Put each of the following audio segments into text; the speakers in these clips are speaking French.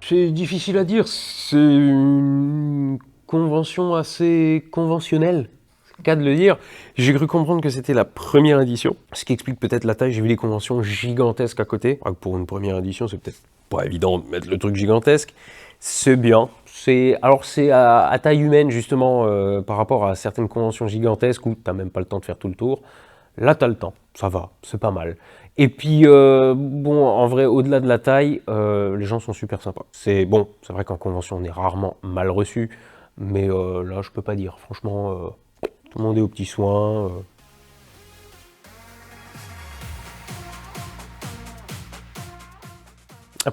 C'est difficile à dire, c'est une convention assez conventionnelle, c'est le cas de le dire. J'ai cru comprendre que c'était la première édition, ce qui explique peut-être la taille. J'ai vu des conventions gigantesques à côté. Pour une première édition, c'est peut-être pas évident de mettre le truc gigantesque. C'est bien. Alors c'est à taille humaine justement par rapport à certaines conventions gigantesques où t'as même pas le temps de faire tout le tour. Là, t'as le temps, ça va, c'est pas mal. Et puis, bon, en vrai, au-delà de la taille, les gens sont super sympas. C'est bon, c'est vrai qu'en convention, on est rarement mal reçu, mais là, je peux pas dire. Franchement, tout le monde est aux petits soins.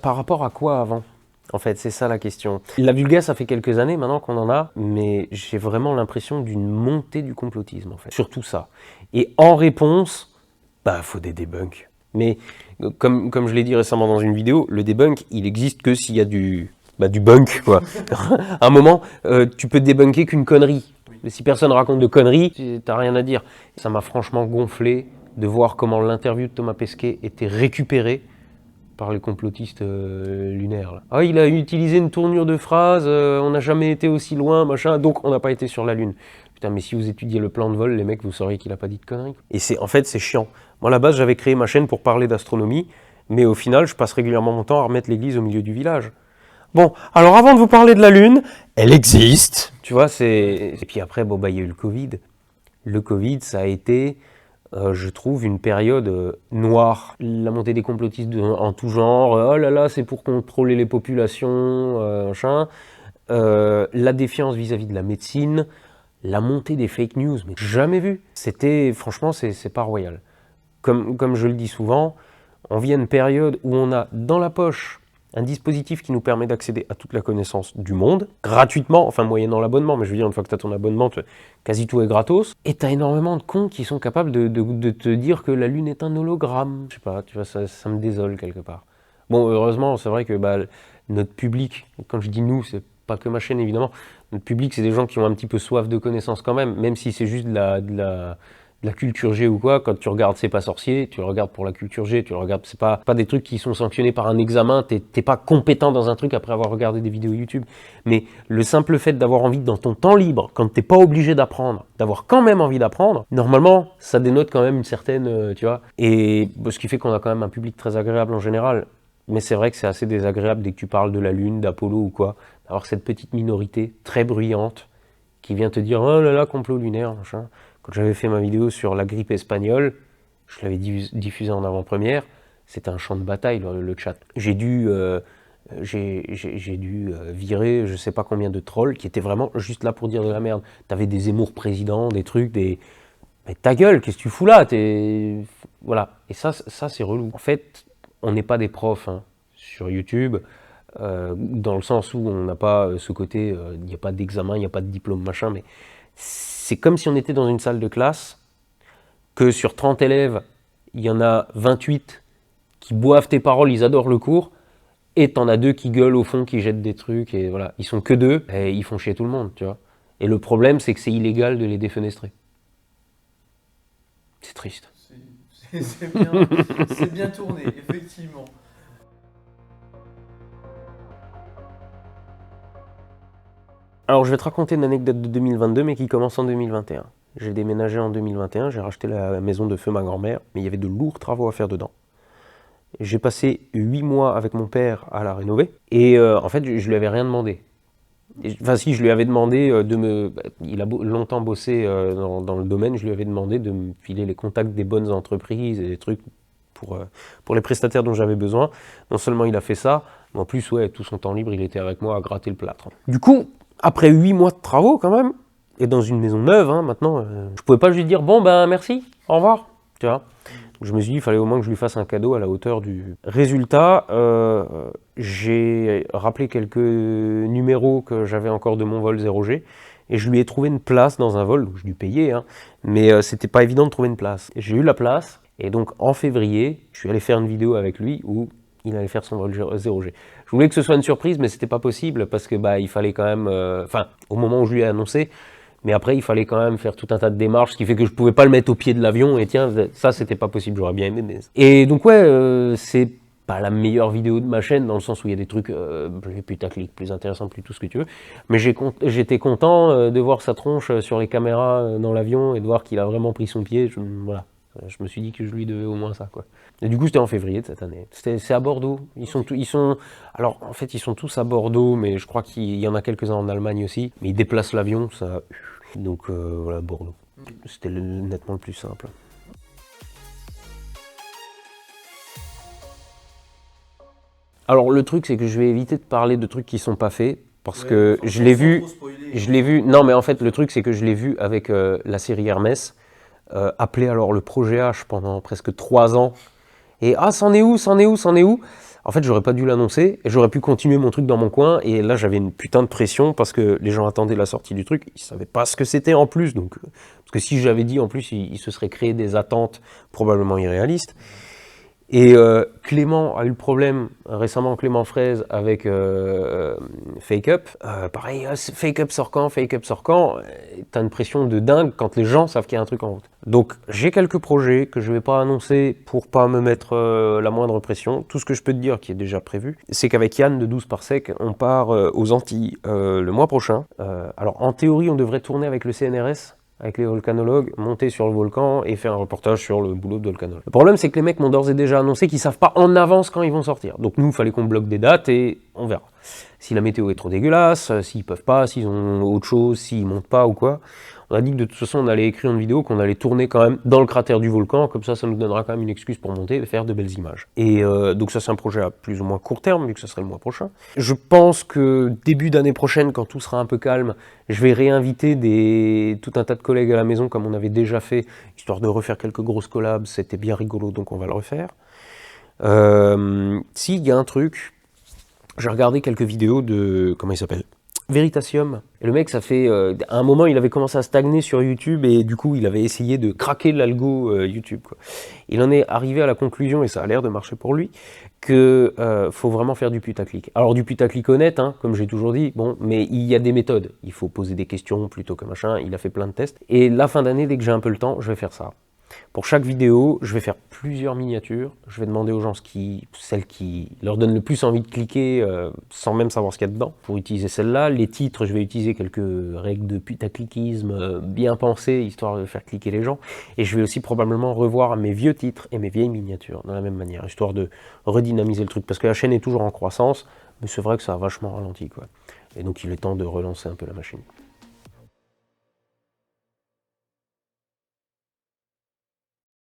Par rapport à quoi avant? En fait, c'est ça la question. La Vulga, ça fait quelques années maintenant qu'on en a, mais j'ai vraiment l'impression d'une montée du complotisme, en fait. Surtout ça. Et en réponse, bah, faut des debunks. Mais comme je l'ai dit récemment dans une vidéo, le debunk, il existe que s'il y a du bunk, quoi. À un moment, tu peux débunker qu'une connerie. Mais si personne raconte de conneries, t'as rien à dire. Ça m'a franchement gonflé de voir comment l'interview de Thomas Pesquet était récupérée par les complotistes lunaires. Là. Ah, il a utilisé une tournure de phrase, on n'a jamais été aussi loin, machin, donc on n'a pas été sur la Lune. Putain, mais si vous étudiez le plan de vol, les mecs, vous sauriez qu'il a pas dit de conneries. Et en fait, c'est chiant. Moi, à la base, j'avais créé ma chaîne pour parler d'astronomie, mais au final, je passe régulièrement mon temps à remettre l'église au milieu du village. Bon, alors avant de vous parler de la Lune, elle existe. Tu vois, c'est... Et puis après, bon, bah, il y a eu le Covid. Le Covid, ça a été... je trouve une période noire. La montée des complotistes en tout genre, oh là là, c'est pour contrôler les populations, machin. La défiance vis-à-vis de la médecine, la montée des fake news, mais jamais vu. C'était, franchement, c'est pas royal. Comme je le dis souvent, on vit à une période où on a dans la poche un dispositif qui nous permet d'accéder à toute la connaissance du monde, gratuitement, enfin moyennant l'abonnement, mais je veux dire, une fois que tu as ton abonnement, quasi tout est gratos, et tu as énormément de cons qui sont capables de te dire que la Lune est un hologramme. Je sais pas, tu vois, ça me désole quelque part. Bon, heureusement, c'est vrai que notre public, quand je dis nous, c'est pas que ma chaîne évidemment, notre public, c'est des gens qui ont un petit peu soif de connaissances quand même si c'est juste de la culture G ou quoi. Quand tu regardes C'est pas sorcier, tu le regardes pour la culture G, tu le regardes, c'est pas des trucs qui sont sanctionnés par un examen, t'es pas compétent dans un truc après avoir regardé des vidéos YouTube. Mais le simple fait d'avoir envie dans ton temps libre, quand t'es pas obligé d'apprendre, d'avoir quand même envie d'apprendre, normalement, ça dénote quand même une certaine, tu vois. Et ce qui fait qu'on a quand même un public très agréable en général. Mais c'est vrai que c'est assez désagréable dès que tu parles de la Lune, d'Apollo ou quoi, d'avoir cette petite minorité très bruyante qui vient te dire « Oh là là, complot lunaire, machin ». Quand j'avais fait ma vidéo sur la grippe espagnole, je l'avais diffusée en avant-première, c'était un champ de bataille, le chat. J'ai dû virer je sais pas combien de trolls qui étaient vraiment juste là pour dire de la merde. T'avais des Zemmour présidents, des trucs, des... Mais ta gueule, qu'est-ce que tu fous là? Voilà. Et ça c'est relou. En fait, on n'est pas des profs hein, sur YouTube, dans le sens où on n'a pas ce côté, il n'y a pas d'examen, il n'y a pas de diplôme, machin, mais c'est comme si on était dans une salle de classe, que sur 30 élèves, il y en a 28 qui boivent tes paroles, ils adorent le cours, et t'en as 2 qui gueulent au fond, qui jettent des trucs, et voilà. Ils sont que 2, et ils font chier tout le monde, tu vois. Et le problème, c'est que c'est illégal de les défenestrer. C'est triste. C'est bien tourné, effectivement. Alors je vais te raconter une anecdote de 2022, mais qui commence en 2021. J'ai déménagé en 2021, j'ai racheté la maison de feu ma grand-mère, mais il y avait de lourds travaux à faire dedans. J'ai passé 8 mois avec mon père à la rénover, et en fait je lui avais rien demandé. Enfin si, je lui avais demandé de me... Il a longtemps bossé dans le domaine, je lui avais demandé de me filer les contacts des bonnes entreprises et des trucs pour les prestataires dont j'avais besoin. Non seulement il a fait ça, mais en plus, ouais, tout son temps libre, il était avec moi à gratter le plâtre. Du coup, après 8 mois de travaux quand même, et dans une maison neuve, hein, maintenant, je pouvais pas juste dire « Bon, ben merci, au revoir », tu vois. Je me suis dit, il fallait au moins que je lui fasse un cadeau à la hauteur du... Résultat, j'ai rappelé quelques numéros que j'avais encore de mon vol 0G, et je lui ai trouvé une place dans un vol, donc je lui payais, hein, mais c'était pas évident de trouver une place. J'ai eu la place, et donc en février, je suis allé faire une vidéo avec lui où il allait faire son vol 0G. Je voulais que ce soit une surprise, mais c'était pas possible, parce que il fallait quand même... Enfin, au moment où je lui ai annoncé, mais après, il fallait quand même faire tout un tas de démarches, ce qui fait que je pouvais pas le mettre au pied de l'avion, et tiens, ça, c'était pas possible, j'aurais bien aimé. Mais... Et donc, ouais, c'est pas la meilleure vidéo de ma chaîne, dans le sens où il y a des trucs plus putaclic, plus intéressants, plus tout ce que tu veux. Mais j'étais content de voir sa tronche sur les caméras dans l'avion et de voir qu'il a vraiment pris son pied. Voilà. Je me suis dit que je lui devais au moins ça, quoi. Et du coup, c'était en février de cette année. C'est à Bordeaux. Alors, en fait, ils sont tous à Bordeaux, mais je crois qu'il y en a quelques-uns en Allemagne aussi. Mais ils déplacent l'avion, ça. Donc voilà, Bordeaux. C'était nettement le plus simple. Alors le truc, c'est que je vais éviter de parler de trucs qui sont pas faits, parce que je l'ai vu, non mais en fait le truc c'est que je l'ai vu avec la série Hermès, appelé alors le projet H pendant presque 3 ans, et ah c'en est où, c'en est où, c'en est où. En fait j'aurais pas dû l'annoncer, et j'aurais pu continuer mon truc dans mon coin, et là j'avais une putain de pression, parce que les gens attendaient la sortie du truc, ils savaient pas ce que c'était en plus, donc, parce que si j'avais dit en plus, ils se seraient créés des attentes probablement irréalistes. Et Clément a eu le problème récemment, Clément Fraise, avec Fake Up. Pareil, Fake Up sort quand, Fake Up sort quand. T'as une pression de dingue quand les gens savent qu'il y a un truc en route. Donc j'ai quelques projets que je vais pas annoncer pour pas me mettre la moindre pression. Tout ce que je peux te dire qui est déjà prévu, c'est qu'avec Yann de 12 par sec, on part aux Antilles le mois prochain. Alors en théorie, on devrait tourner avec le CNRS, avec les volcanologues, monter sur le volcan et faire un reportage sur le boulot de volcanologue. Le problème, c'est que les mecs m'ont d'ores et déjà annoncé qu'ils savent pas en avance quand ils vont sortir. Donc nous, il fallait qu'on bloque des dates et on verra. Si la météo est trop dégueulasse, s'ils peuvent pas, s'ils ont autre chose, s'ils montent pas ou quoi. On a dit que de toute façon, on allait écrire une vidéo, qu'on allait tourner quand même dans le cratère du volcan, comme ça nous donnera quand même une excuse pour monter et faire de belles images. Et donc ça, c'est un projet à plus ou moins court terme, vu que ça serait le mois prochain. Je pense que début d'année prochaine, quand tout sera un peu calme, je vais réinviter tout un tas de collègues à la maison, comme on avait déjà fait, histoire de refaire quelques grosses collabs. C'était bien rigolo, donc on va le refaire. S'il y a un truc, j'ai regardé quelques vidéos de... Comment il s'appelle ? Veritasium. Et le mec, ça fait... à un moment, il avait commencé à stagner sur YouTube et du coup, il avait essayé de craquer l'algo YouTube, quoi. Il en est arrivé à la conclusion, et ça a l'air de marcher pour lui, que faut vraiment faire du putaclic. Alors du putaclic honnête, hein, comme j'ai toujours dit, bon, mais il y a des méthodes. Il faut poser des questions plutôt que machin. Il a fait plein de tests. Et la fin d'année, dès que j'ai un peu le temps, je vais faire ça. Pour chaque vidéo, je vais faire plusieurs miniatures. Je vais demander aux gens celles qui leur donnent le plus envie de cliquer sans même savoir ce qu'il y a dedans pour utiliser celle-là. Les titres, je vais utiliser quelques règles de putaclicisme bien pensées, histoire de faire cliquer les gens. Et je vais aussi probablement revoir mes vieux titres et mes vieilles miniatures de la même manière, histoire de redynamiser le truc. Parce que la chaîne est toujours en croissance, mais c'est vrai que ça a vachement ralenti, quoi. Et donc il est temps de relancer un peu la machine.